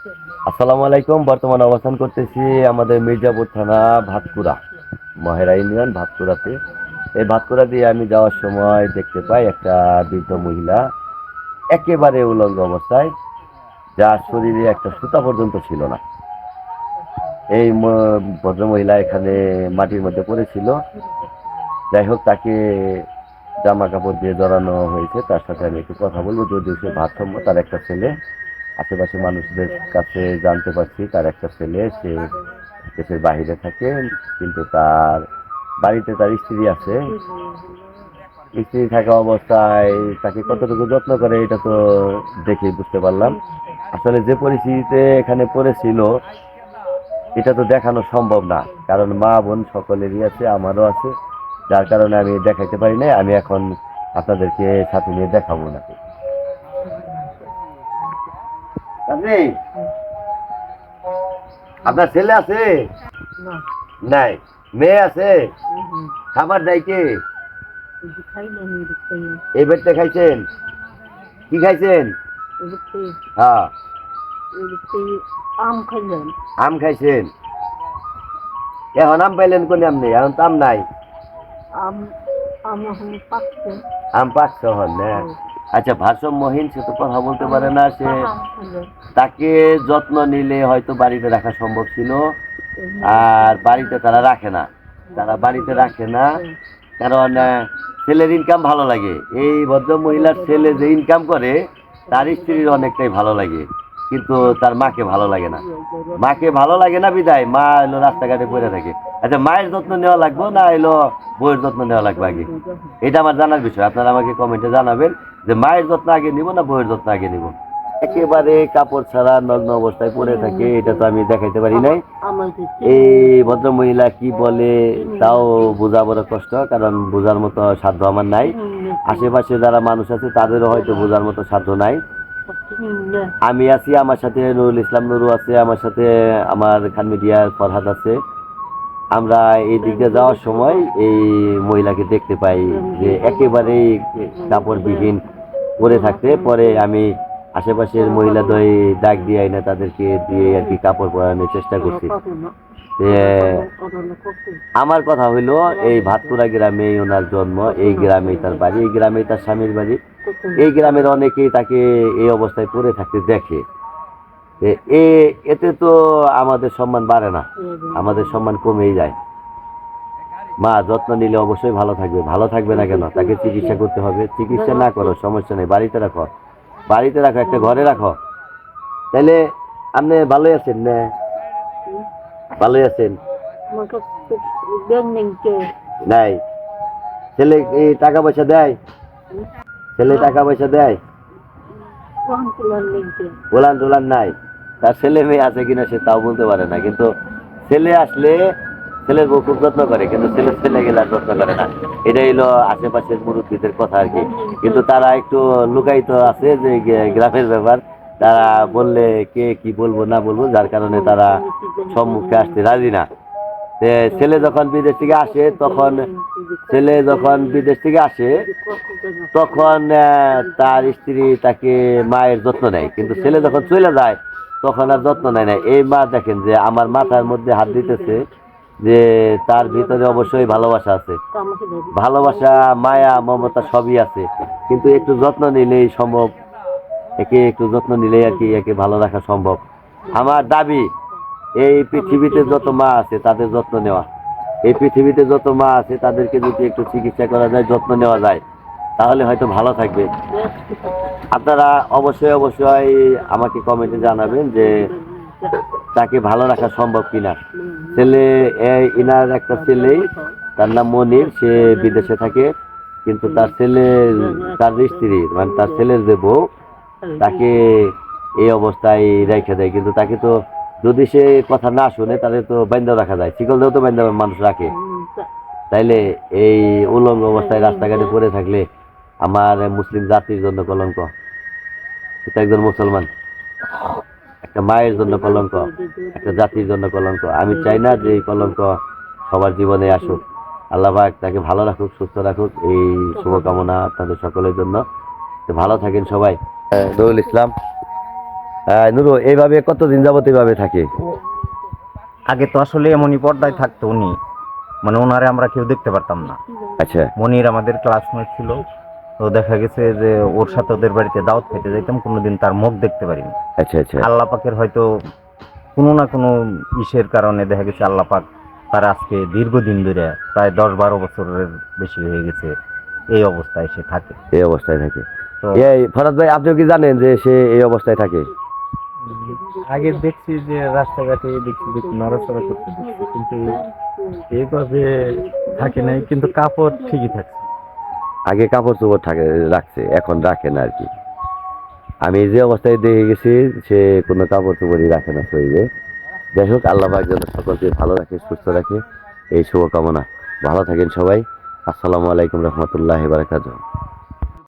আসসালামু আলাইকুম। বর্তমানে অবস্থান করতেছি আমাদের মির্জাপুর থানা ভাতকুড়া, মহেরা ইউনিয়ন ভাতকুড়াতে। এই ভাতকুড়া দিয়ে আমি যাওয়ার সময় দেখতে পাই একটা বৃদ্ধ মহিলা একেবারে উলঙ্গ অবস্থায়, যার শরীরে একটা সুতা পর্যন্ত ছিল না। এই ভদ্রমহিলা এখানে মাটির মধ্যে পড়েছিল। যাই হোক, তাকে জামা কাপড় দিয়ে জড়ানো হয়েছে। তার সাথে আমি একটু কথা বলবো, যদিও সে ভারসাম্য, তার একটা ছেলে। আশেপাশে মানুষদের কাছে জানতে পারছি তার একটা ছেলে, সে দেশের বাহিরে থাকে, কিন্তু তার বাড়িতে তার স্ত্রী আছে। স্ত্রী থাকা অবস্থায় তাকে কতটুকু যত্ন করে এটা তো দেখেই বুঝতে পারলাম। আসলে যে পরিস্থিতিতে এখানে পড়েছিল এটা তো দেখানো সম্ভব না, কারণ মা বোন সকলেরই আছে, আমারও আছে, যার কারণে আমি দেখাইতে পারি না। আমি এখন আপনাদেরকে সাথে নিয়ে দেখাবো না। আপনার ছেলে আছে? নাই। মেয়ে আছে? খাবার দেয় কে? এই বেডটা খাইছেন? কি খাইছেন? হ্যাঁ, আম খাইছেন। এখন আম পাইলেন কোন? আম নেই, এখন তো আম নাই। আম পাকছে হন না? আচ্ছা, ভারসাম্যহীন, সে তো কথা বলতে পারে না। সে তাকে যত্ন নিলে হয়তো বাড়িতে রাখা সম্ভব ছিল, আর বাড়িতে তারা রাখে না। তারা বাড়িতে রাখে না কারণ ছেলের ইনকাম ভালো লাগে। এই ভদ্র মহিলার ছেলে যে ইনকাম করে তার স্ত্রীর অনেকটাই ভালো লাগে, কিন্তু তার মাকে ভালো লাগে না। মাকে ভালো লাগে না বিদায় মা এলো রাস্তাঘাটে পড়ে থাকে। আচ্ছা, মায়ের যত্ন নেওয়া লাগবে না এলো বউয়ের যত্ন নেওয়া লাগবে আগে? এটা আমার জানার বিষয়। আপনারা আমাকে কমেন্টে জানাবেন যে মায়ের যত্ন আগে নিব না বউয়ের যত্ন আগে নিব। একেবারে কাপড় ছাড়া নগ্ন অবস্থায় পড়ে থাকে, এটা তো আমি দেখাইতে পারি নাই। এই ভদ্র মহিলা কি বলে তাও বোঝা বড় কষ্ট, কারণ বোঝার মতো সাধ্য আমার নাই। আশেপাশে যারা মানুষ আছে তাদেরও হয়তো বোঝার মতো সাধ্য নাই। আমি আছি, আমার সাথে নুরুল ইসলাম নুরু আছে, আমার সাথে আমার খান মিডিয়ার ফরহাদ আছে। আমরা এই দিক দিয়ে যাওয়ার সময় এই মহিলাকে দেখতে পাই যে একেবারেই কাপড়বিহীন পরে থাকতে। পরে আমি আশেপাশের মহিলাদের ডাক দিয়ে আইনা তাদেরকে দিয়ে আর কি কাপড় পরানোর চেষ্টা করছি। আমার কথা হইলো, এই ভাতকুড়া গ্রামে ওনার জন্ম, এই গ্রামেই তার বাড়ি, এই গ্রামেই তার স্বামীর বাড়ি। এই গ্রামের অনেকেই তাকে এই অবস্থায় পড়ে থাকতে দেখে। এতে তো আমাদের সম্মান বাড়ে না, আমাদের সম্মান কমেই যায়। মা যত্ন নিলে অবশ্যই ভালো থাকবে। ভালো থাকবে না কেন? তাকে চিকিৎসা করতে হবে। চিকিৎসা না করো সমস্যা নেই, বাড়িতে রাখো, বাড়িতে রাখো, একটা ঘরে রাখো। তাহলে আপনি ভালোই আছেন না? ভালোই আছেন নাই? ছেলে এই টাকা পয়সা দেয়? ছেলে টাকা পয়সা দেয়? গোলান টোলান নাই? তার ছেলে মেয়ে আছে কিনা সে তাও বলতে পারে না, কিন্তু ছেলে আসলে ছেলের বউ খুব যত্ন করে, কিন্তু ছেলে ছেলে গেলে আর যত্ন করে না। এটাই হলো আশেপাশের মুরব্বীদের কথা আর কি। কিন্তু তারা একটু লুকায়িত আছে যে গ্রামের ব্যাপার, তারা বললে কে কি বলবো না বলবো, যার কারণে তারা সম্মুখে আসতে রাজি না। ছেলে যখন বিদেশ থেকে আসে তখন ছেলে যখন বিদেশ থেকে আসে তখন তার স্ত্রী তাকে মায়ের যত্ন নেয়, কিন্তু ছেলে যখন চলে যায় তখন আর যত্ন নেয় না। এই মা দেখেন যে আমার মাথার মধ্যে হাত দিতেছে, যে তার ভিতরে অবশ্যই ভালোবাসা আছে, ভালোবাসা মায়া মমতা সবই আছে, কিন্তু একটু যত্ন নিলেই সম্ভব। একে একটু যত্ন নিলেই আর কি একে ভালো রাখা সম্ভব। আমার দাবি, এই পৃথিবীতে যত মা আছে তাদের যত্ন নেওয়া। এই পৃথিবীতে যত মা আছে তাদেরকে যদি একটু চিকিৎসা করা যায়, যত্ন নেওয়া যায়, তাহলে হয়তো ভালো থাকবে। আপনারা অবশ্যই অবশ্যই আমাকে কমেন্টে জানাবেন যে তাকে ভালো রাখা সম্ভব কিনা। ছেলে ইনার একটা ছেলেই, তার নাম মনির, সে বিদেশে থাকে, কিন্তু তার ছেলে, তার স্ত্রী মানে তার ছেলের যে বউ, তাকে এই অবস্থায় রেখে দেয়। কিন্তু তাকে তো যদি সে কথা না শুনে তাহলে তো বাইন্ধা রাখা যায়, শিকল দিয়েও তো বাইন্ধা মানুষ রাখে। তাইলে এই উলঙ্গ অবস্থায় রাস্তাঘাটে পড়ে থাকলে আমার মুসলিম জাতির জন্য কলঙ্ক। সেটা একজন মুসলমান, একটা মায়ের জন্য কলঙ্ক, একটা জাতির জন্য কলঙ্ক। আমি চাই না যে এই কলঙ্ক সবার জীবনে আসুক। আল্লাহ পাক তাকে ভালো রাখুক, সুস্থ রাখুক, এই শুভকামনা আপনাদের সকলের জন্য। ভালো থাকেন সবাই। নুরুল ইসলাম। নুরু এইভাবে কতদিন যাবত এইভাবে থাকে? আগে তো আসলে এমনই পর্দায় থাকতো উনি, মানে ওনারে আমরা কেউ দেখতে পারতাম না। আচ্ছা মনির আমাদের ক্লাসমেট ছিল, তো দেখা গেছে যে ওর সাথে ওদের বাড়িতে দাওয়াত খেতে যাইতাম, কোনোদিন তার মুখ দেখতে পারিনি। আচ্ছা আচ্ছা আল্লাহ পাকের হয়তো কোনো না কোনো ইসের কারণে দেখা গেছে আল্লাহ পাক তার আজকে দীর্ঘদিন ধরে প্রায় 10-12 বছরের বেশি হয়ে গেছে এই অবস্থায় সে থাকে। এই অবস্থায় থাকে। তো এই ফরাদ ভাই, আপনিও কি জানেন যে সে এই অবস্থায় থাকে? আগে দেখছি যে রাস্তাঘাটে দেখছি নড়াচড়া করতে দেখছি, কিন্তু এইভাবে থাকে নাই, কিন্তু কাপড় ঠিকই থাকছে। আগে কাপড় চোপড় থাকে রাখছে, এখন রাখে না আর কি। আমি যে অবস্থায় দেখে গেছি সে কোনো কাপড় চোপড়ই রাখে না শরীরে। যাই হোক, আল্লাহ পাক যেন সকলকে ভালো রাখে, সুস্থ রাখে, এই শুভকামনা। ভালো থাকেন সবাই। আসসালামু আলাইকুম রহমতুল্লাহি বারাকাতুহু।